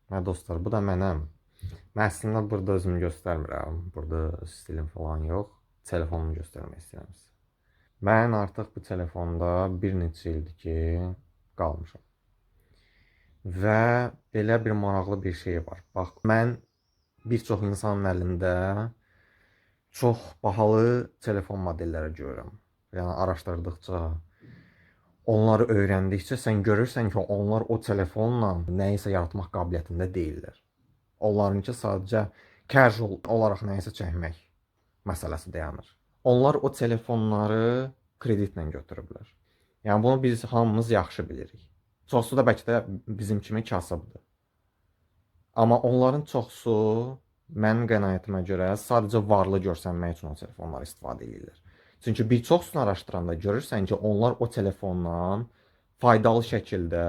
Hə dostlar, bu da mənəm. Mən əslində burada özümü göstərmirəm. Burada stilim falan yox. Telefonumu göstərmək istəyirəm sizə. Mən artıq bu telefonda bir neçə ildir ki, qalmışam. Və belə bir maraqlı bir şey var. Bax, mən bir çox insanın əlində çox bahalı telefon modelləri görürəm. Yəni araşdırdıqca, onları öyrəndikcə sən görürsən ki, onlar o telefonla nəyisə yaratmaq qabiliyyətində deyillər. Onlarınki sadəcə casual olaraq nəyisə çəkmək məsələsi dayanır. Onlar o telefonları kreditlə götürüblər. Yəni bunu biz hamımız yaxşı bilirik. Çoxsu da bəlkə də bizim kimi kasıbdır. Amma onların çoxsu mənim qənaətimə görə sadəcə varlı görsənmək üçün o telefonları istifadə edirlər. Çünki bir çoxsunu araşdıranda görürsən ki, onlar o telefondan faydalı şəkildə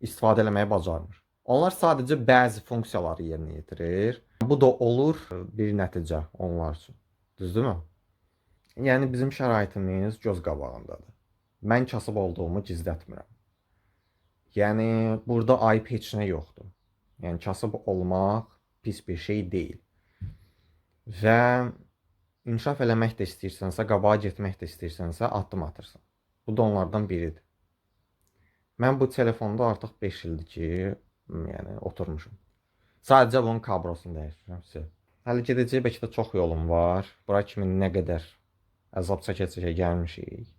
istifadə etməyi bacarmır. Onlar sadəcə bəzi funksiyaları yerinə yetirir. Bu da olur bir nəticə onlar üçün. Düzdürmü? Yəni bizim şəraitimiz göz qabağındadır. Mən kasıb olduğumu gizlətmirəm. Yəni burada ayıb heç nə yoxdur. Yəni kasıb olmaq pis bir şey deyil. Və inkişaf eləmək də istəyirsənsə, qabağa getmək də istəyirsənsə, addım atırsan. Bu da onlardan biridir. Mən bu telefonda artıq 5 ildir ki, yəni oturmuşum. Sadəcə bunun kabrosunu dəyişdirəm. Hələ gedəcək bəlkə də çox yolum var. Bura kimi nə qədər əzab çəkə-çəkə gəlmişik.